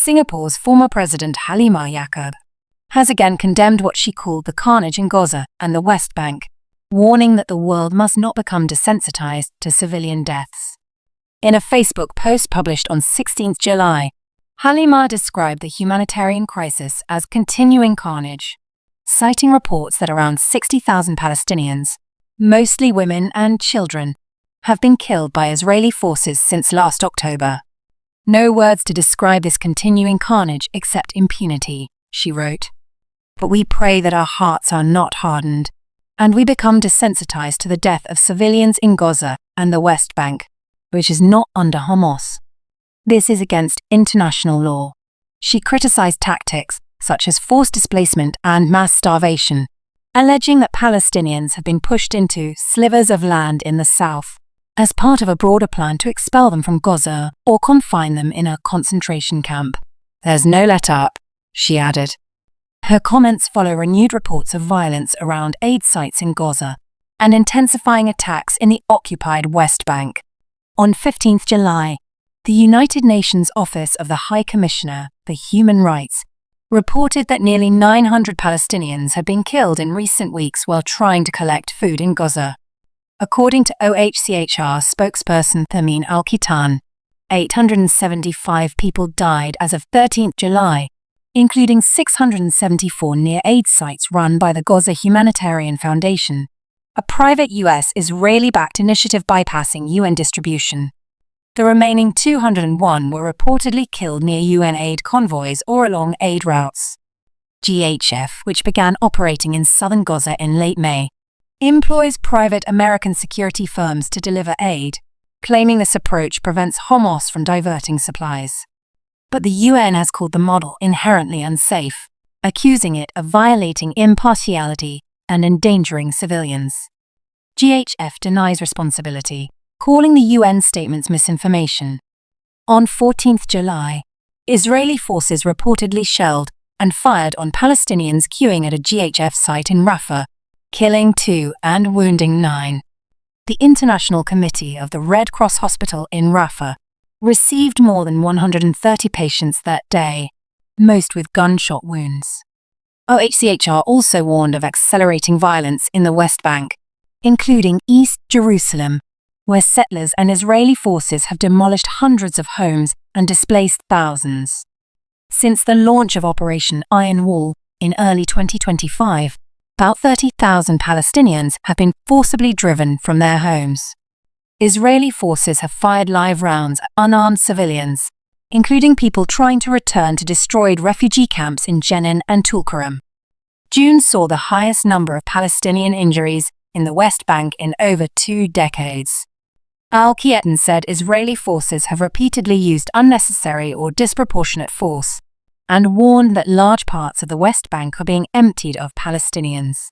Singapore's former President Halimah Yacob has again condemned what she called the carnage in Gaza and the West Bank, warning that the world must not become desensitized to civilian deaths. In a Facebook post published on 16 July, Halimah described the humanitarian crisis as continuing carnage, citing reports that around 60,000 Palestinians, mostly women and children, have been killed by Israeli forces since last October. No words to describe this continuing carnage except impunity, she wrote. But we pray that our hearts are not hardened, and we become desensitized to the death of civilians in Gaza and the West Bank, which is not under Hamas. This is against international law. She criticized tactics such as forced displacement and mass starvation, alleging that Palestinians have been pushed into slivers of land in the south as part of a broader plan to expel them from Gaza or confine them in a concentration camp. There's no let-up, she added. Her comments follow renewed reports of violence around aid sites in Gaza and intensifying attacks in the occupied West Bank. On 15 July, the United Nations Office of the High Commissioner for Human Rights reported that nearly 900 Palestinians had been killed in recent weeks while trying to collect food in Gaza. According to OHCHR spokesperson Thamin Al-Kitan, 875 people died as of 13 July, including 674 near aid sites run by the Gaza Humanitarian Foundation, a private US-Israeli-backed initiative bypassing UN distribution. The remaining 201 were reportedly killed near UN aid convoys or along aid routes. GHF, which began operating in southern Gaza in late May, employs private American security firms to deliver aid, claiming this approach prevents Hamas from diverting supplies. But the UN has called the model inherently unsafe, accusing it of violating impartiality and endangering civilians. GHF denies responsibility, calling the UN statement's misinformation. On 14 July, Israeli forces reportedly shelled and fired on Palestinians queuing at a GHF site in Rafah, killing 2 and wounding 9. The International Committee of the Red Cross Hospital in Rafah received more than 130 patients that day, most with gunshot wounds. OHCHR also warned of accelerating violence in the West Bank, including East Jerusalem, where settlers and Israeli forces have demolished hundreds of homes and displaced thousands. Since the launch of Operation Iron Wall in early 2025, about 30,000 Palestinians have been forcibly driven from their homes. Israeli forces have fired live rounds at unarmed civilians, including people trying to return to destroyed refugee camps in Jenin and Tulkarem. June saw the highest number of Palestinian injuries in the West Bank in over 2 decades. Al-Kitan said Israeli forces have repeatedly used unnecessary or disproportionate force, and warned that large parts of the West Bank are being emptied of Palestinians.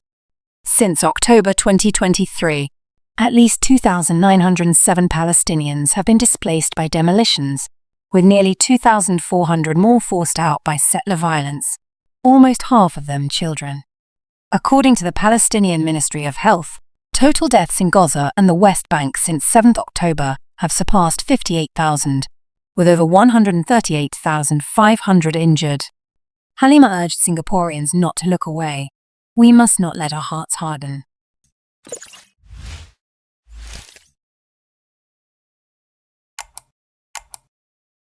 Since October 2023, at least 2,907 Palestinians have been displaced by demolitions, with nearly 2,400 more forced out by settler violence, almost half of them children. According to the Palestinian Ministry of Health, total deaths in Gaza and the West Bank since 7 October have surpassed 58,000, with over 138,500 injured. Halimah urged Singaporeans not to look away. We must not let our hearts harden.